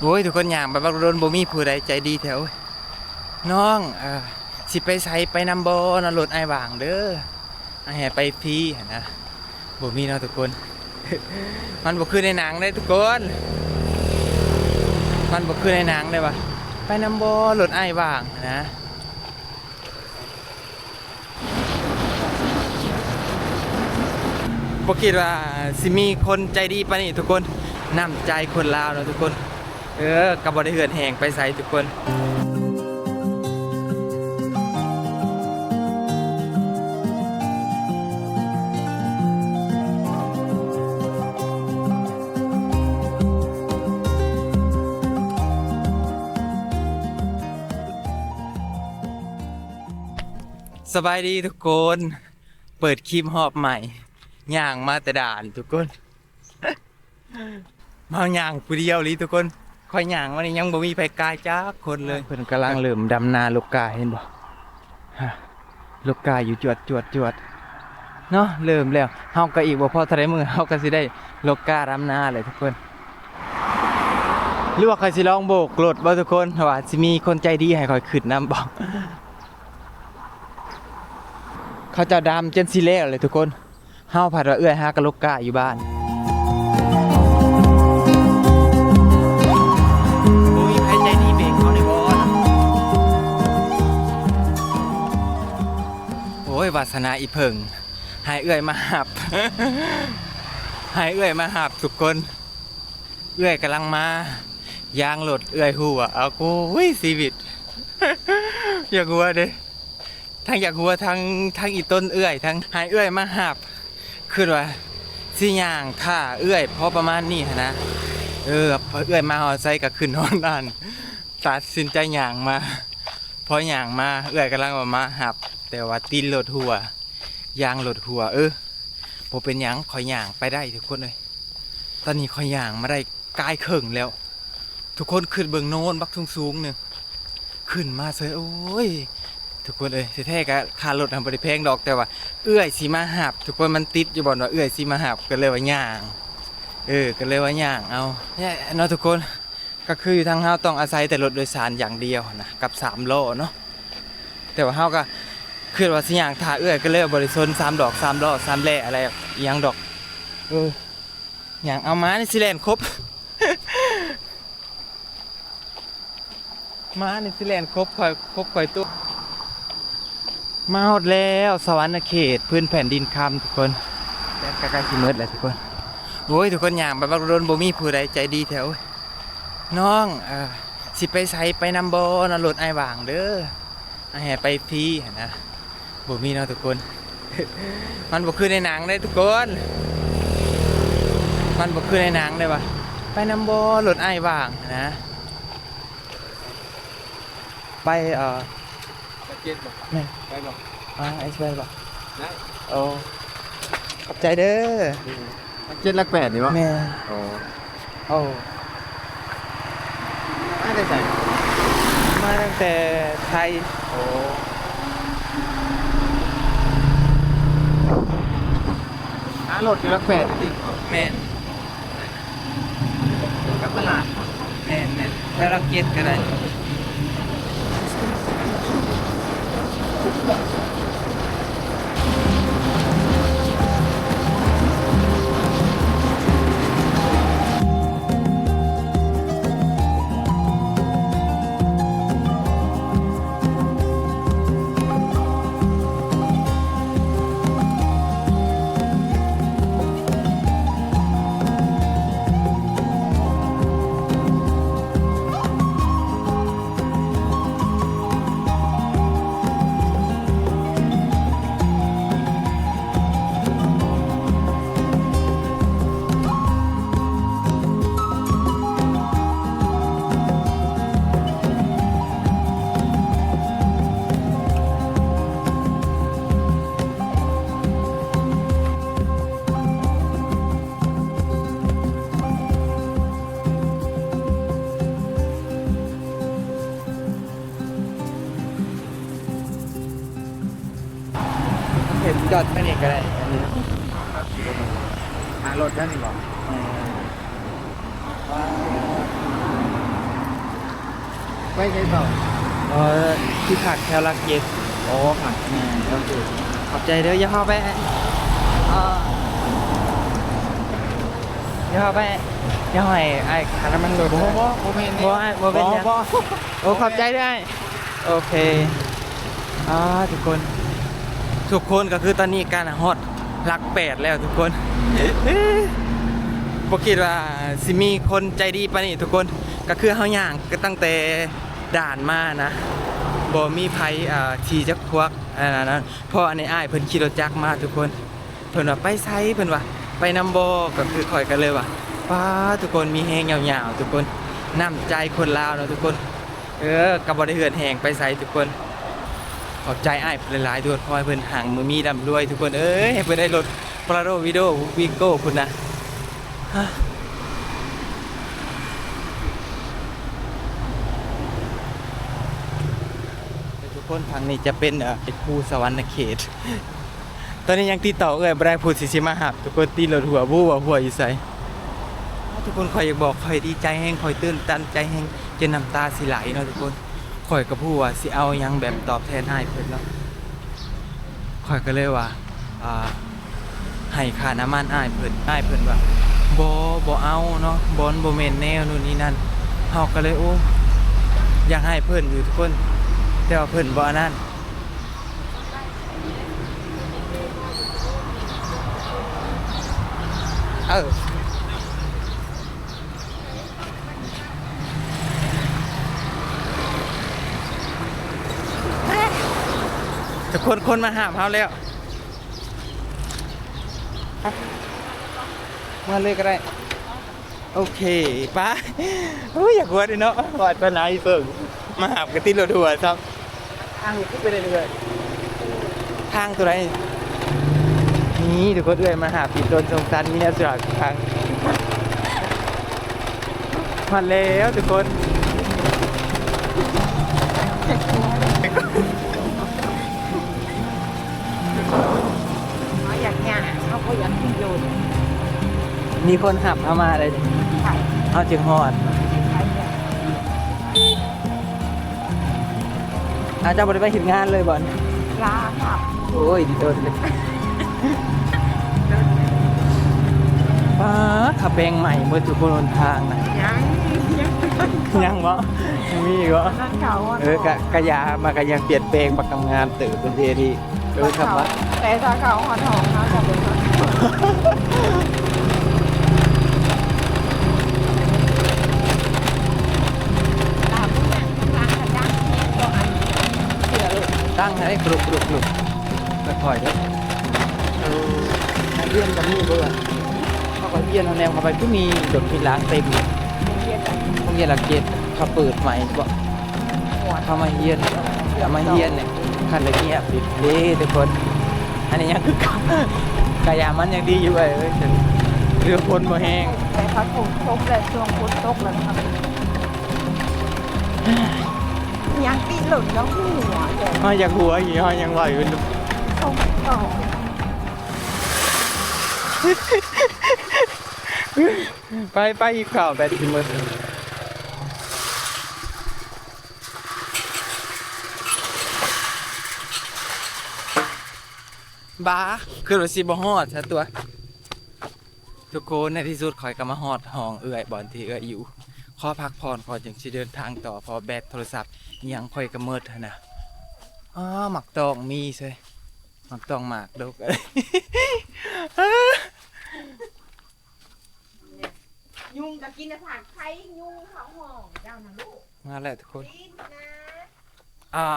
โอ้ยทุกคนย่างไปบักโดนบ่มีผู้ใดใจดีแถวน้องสิไปไสไปนำบ่นรถไอ้ว่างเด้อไอ้ให้ไปฟรีหั่นนะบ่มีเนาะทุกคน มันบ่คือในหนังเด้ทุกคนมันบ่คือในหนังเลยว่ะไปนำบ่รถไอ้ว่างนะบ่คิดว่าสิมีคนใจดีปานนี้ทุกคนน้ำใจคนลาวเนาะทุกคนก็บ่ได้เหือดแหงไปไสทุกคนสบายดีทุกคนเปิดคลิปหอบใหม่ย่างมาแต่ด่านทุกคน มาย่างผู้เดียวเลยทุกคนค่อยย่างวันนี้ยังบ่มีไผกายจักคนเลยเพิ่นกำลังเริ่มดำนาลูกกาเห็นบ่ลูกกาอยู่จวดเนาะเริ่มแล้วเฮาก็อีกบ่พอเท่าใดมื้อเฮาก็สิได้ลูกกาดำนาเลยทุกคนหรือว่าเขาสิลองโบกรถบ่ทุกคนว่าสิมีคนใจดีให้ค่อยขึ้นนำบ่ เขาจะดำจนสิเละเลยทุกคนเฮาผัดว่าเอื้อยหากะลกกะอยู่บ้านโอ้ยใครใจดีเบรกเขาในบ่นะโอ้ยวาสนาอีเพิ่งให้เอื้อยมาหับ ให้เอื้อยมาหับทุกคนเอื้อยกำลังมายางรถเอื้อยหัวเอากูชีวิต อย่าหัวเด้ทั้งอยากหัวทั้งอีต้นเอื้อยทั้งหายเอื้อยมาหับคือว่าสิย่างท่าเอื้อยพอประมาณนี้นะเอื้อยมาหอไซก็ขึ้นนอนนั่นตัดสินใจย่างมาพอย่างมาเอื้อยกำลังมาหับแต่ว่าตีนรถหัวยางรถหัวบ่เป็นหยังขอยย่างไปได้ทุกคนเลยตอนนี้ขอยย่างมาได้กายเข่งแล้วทุกคนขึ้นเบื้องโน้นบักสูงๆนึงขึ้นมาเซยโอ้ยทุกคนแท้ๆก็ค่ารถทำบริเพงดอกแต่ว่าเอื้อยสีมาหับทุกคนมันติดอยู่บ่อนว่าเอื้อยสีมาหับก็เลยว่าย่างก็เลยว่าย่างเอาเนี่ยเนาะทุกคนก็คืออยู่ทางเฮาต้องอาศัยแต่รถโดยสารอย่างเดียวนะกับ3ล้อเนาะแต่ว่าเฮาก็คือว่าสิย่างท่าเอื้อยก็เลยบริสน3ดอก3ล้อ3แล่อะไรอีหยังดอกย่างเอามานี่สิแล่นครบ มานี่สิแล่นครบค่อยตุ๊มาหมดแล้วสวรรค์เขตพื้นแผ่นดินคำทุกคนแต่ใกล้ๆสิมืดแล้วทุกคนโอ้ยทุกคนย่างไปบักโดนบ่มีผู้ใดใจดีแถวน้องสิไปไสไปนำบ่นรถไอ้ว่างเด้อไอ้ให้ไปฟรีหั่นนะบ่มีเนาะทุกคน มันบ่คือในหนังเด้ทุกคนมันบ่คือในหนังเด้ว่ะไปนำบ่รถไอ้ว่างนะไปเจ็ดบ่ แม่ ไปบ่ ไอ้ไปบ่ ได้ โอ้ขอบใจเด้อ เจ็ดลักแปดนี่บ่ แม่ โอ้ โอ้ ไม่ได้ใส่ มาตั้งแต่ไทย โอ้รถลักแปดติ แม่ กับตลาด แม่แล้วเราเก็ตก็ได้เห็นจอดไม่นี่ก็ได้อันนี้ รถนั่นนี่บ่ ไปไงต่อ ที่ผักแถวลักเย็ด อ๋อค่ะโอเค ขอบใจเด้ออย่าเข้าไปอย่าเข้าไปอย่าให้ไอ้ขาน้ำมันหลุด บ่ บ่ แม่น บ่บ่เป็นหยัง บ่ โอ้ขอบใจด้วยโอเคทุกคนก็คือตอนนี้การฮอดหลัก8แล้วทุกคนบ่คิดว่าสิมีคนใจดีปานนี้ทุกคนก็คือเฮาย่างก็ตั้งแต่ด่านมานะบ่มีไผขี่จักพวกอันนั้นเพราะอันนี้อ้ายเพิ่นขี่รถจักรมาทุกคนเพิ่นว่าไปไสเพิ่นว่าไปนำบ่ก็คือข่อยกันเลยว่าป้าทุกคนมีแฮงยาวๆทุกคนน้ำใจคนลาวเนาะทุกคนก็บ่ได้เหือดแหงไปไสทุกคนขอบใจอ้ายหลายๆทุกคนขอให้เพิ่นหังมือมีร่ำรวยทุกคนให้เพิ่นได้รถ Prado Video Vigo พุ่นนะทุกคนทางนี้จะเป็นภูสวรรณเขต ตอนนี้ยังติดต่อบ่ได้พูดสิมาหับทุกคนตีรถหัวบู้ว่าหัวอยู่ไสทุกคนคอยอยากบอกคอยดีใจแฮงคอยตื่นตันใจแฮงจนน้ำตาสิไหลเนาะทุกคนคอยก็พูดว่าสิเอาหยังแบบตอบแทนให้เพิ่นเนาะคอยก็เลยว่าให้ค่าน้ำมันอ้ายเพิ่นว่าบ่เอาเนาะบ่แม่นแนวนู่นนี่นั่นเฮาก็เลยโอ้อยากให้เพิ่นอยู่ทุกคนแต่ว่าเพิ่นบ่อันนั้นทุกคนมาหามเฮาแล้วมาเลยก็ได้โอเคไป้าอยากหัวดิเนาะกอดปลาไหลเพิ่งมาหาบกระติดรถหัวครับทางขึ้นไปเรื่อยๆทางตัวไหนนี่ทุกคนมาหาปิดโดนสงสารมีแนวสลักทางมาแล้วทุกคนอยากงานเขาก็อยากกินโยน มีคนหับเข้ามาเลย ขาย เอาจึงหอด ขายเนี่ย อาจารย์บริไปเห็นงานเลยบอล ลาครับ โอ้ยดีโดนเลยป้าขับแปลงใหม่เมื่อทุกคนบนทางนะ ยังวะยังมีอีกวะ นั่นเขา กะยามากะยังเปลี่ยนแปลงประกำงานตื่นเป็นเทดีครับวะ แต่ถ้าเขาหอนหอมเขาจะเป็นลาบเนี่ยร้านกระดังเนี่ยก็อันเสือลูก ตั้งให้กรุบไปคอยเด้อนักเรียนกับนี่เบื่อเขาก็เรียนเอาแนวเข้าไปก็มีดอกมีล้างเต็ม เรียนกัน ห้องเรียนหลักเกณฑ์เขาเปิดใหม่บ่ หัว เข้ามาเฮียนเนี่ยคันละเงียบปิดเด้ทุกคนอันนี้ยังคือกายามันยังดีอยู่เอ้ยเรือพ้นบ่แห้ง แต่เขาถูกตกเลยช่วงพุธตกเลยครับยังตีหลุดแล้วหัวเดี๋ยว ห้อยยังหัวอยู่ห้อยยังไหวอยู่ ตกต่อ ไปอีกข่าวแบบที่มือบ้าคือรถสิบ่ฮอดซะตัวทุกคนในที่สุดข่อยก็มาฮอดห้องเอื้อยบอนที่เอื้อยอยู่ขอพักผ่อนก่อนจึงสิเดินทางต่อเพอแบตโทรศัพท์อิหยังข่อยก็มืดหั้นนะหมักตองมีใช่หมักตองหมากดกอะไร ยุงกับกินแต่ผักไทยยุงเขาห่องเจ้านะลูก มาแล้วทุกคน กินนะ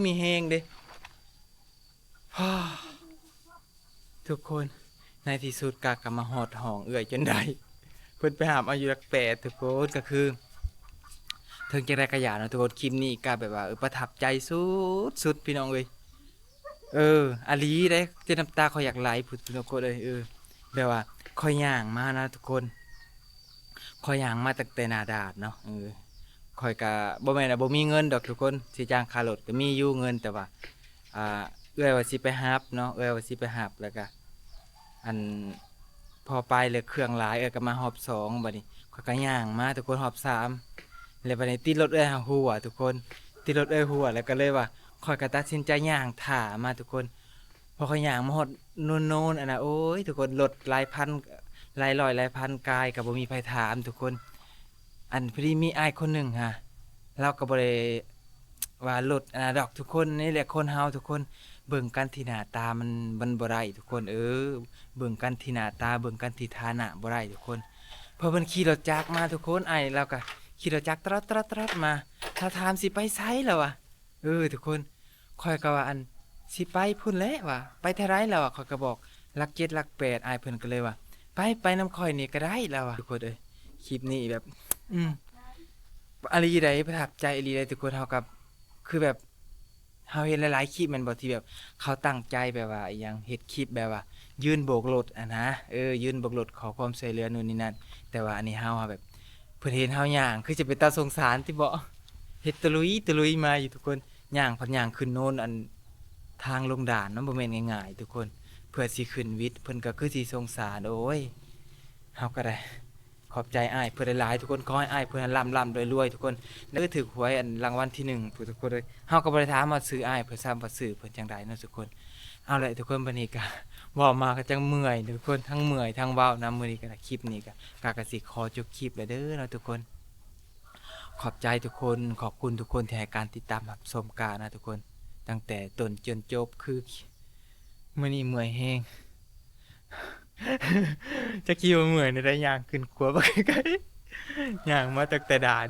มีเฮงเด้ ทุกคนในที่สุดกากลับมาหอดห้องเอื่อยจนได้เพิ่นไปหามอายุรัก8ทุกคนก็คือถึงจะได้กระยาเนาะทุกคนคลิปนี้ก็แบบว่าประทับใจสุดพี่น้องเอ้ยอาลีได้เจน้ำตาเขาอยากไหลพุดทุกคนเลยแบบว่าคอยย่างมานะทุกคนคอยย่างมาตั้งแต่หน้าดาดเนาะคอยกะบ่แม่นบ่มีเงินดอกทุกคนสิจ้างค่ารถก็มีอยู่เงินแต่ว่าเอื้อยว่าสิไปฮับเนาะเอื้อยว่าสิไปฮับแล้วก็อันพอไปเลยเครื่องหลายก็มาหอบ2บัดนี้ข้อยก็ย่างมาทุกคนหอบ3 แล้วบัดนี้ติดรถเอื้อยหัวทุกคนติดรถเอื้อยหัวแล้วก็เลยว่าค่อยก็ตัดสินใจย่างถ่ามาทุกคนพอค่อยย่างมาฮอดโน่นๆอันน่ะโอ้ยทุกคนรถหลายพันหลายร้อยหลายพันกายก็บ่มีไผถามทุกคน อันพอดีมีอ้ายคนหนึงฮะเราก็บ่ได้ว่ารถดอกทุกคนนี่แหละคนเฮาทุกคนเบิ่งกันที่หน้าตามันบ่ได้ทุกคนเบิ่งกันที่หน้าตาเบิ่งกันที่ฐานะบ่ได้ทุกคนเพอเพิ่นขี่รถจักรมาทุกคนอ้ายเราก็ขี่รถจักรตรัดๆๆมาถ้าถามสิไปไสแล้ววะทุกคนข้อยก็ว่าอันสิไปพุ่นแหละว่ะไปเท่าไรแล้วข้อยก็บอกหลัก7หลัก8อ้ายเพิ่นก็เลยว่าไปนำข้อยนี่ก็ได้แล้วว่ะทุกคนคลิปนี้แบบอะลีใดประทับใจอะลีใดทุกคนเฮากับคือแบบเฮาเห็นหลายๆคลิปแม่นบ่ที่แบบเขาตั้งใจแบบว่าอิหยังเฮ็ดคลิปแบบว่ายืนโบกรถอะนะยืนโบกรถขอความช่วยเหลือนู่นนี่นั่นแต่ว่าอันนี้เฮาอะแบบเพิ่นเห็นเฮาย่างคือจะเป็นตาสงสารติบ่เฮ็ดตะลุยมาอยู่ทุกคนย่างพันย่างขึ้นโน่นอันทางลงด่านมันบ่แม่นง่ายๆทุกคนเพื่อสิขึ้นวิทย์เพิ่นก็คือสิสงสารโอ้ยเฮาก็ได้ ขอบใจอ้ายเพื่อนหลายๆทุกคนขอให้อ้ายเพื่อนร่ำรวยๆทุกคนแล้วก็ถือหวยอันรางวัลที่1ทุกคนเลยเฮาก็บ่ได้ถามว่าซื้ออ้ายเพื่อซ้ำว่าซื้อเพิ่นจังไดเนาะทุกคนเอาละทุกคนบัดนี้ก็เว้ามาก็จังเมื่อยทุกคนทั้งเมื่อยทั้งเว้านำมื้อนี้ก็คลิปนี้ก็สิขอจบคลิปแล้วเด้อเนาะทุกคนขอบใจทุกคนขอบคุณทุกคนที่ให้การติดตามรับชมกานะทุกคนตั้งแต่ต้นจนจบคือมื้อนี้เมื่อยแฮง จะคิดว่าเหมือนในได้ย่างขึ้นขัวบ่ไกลๆย่างมาตั้งแต่ด่าน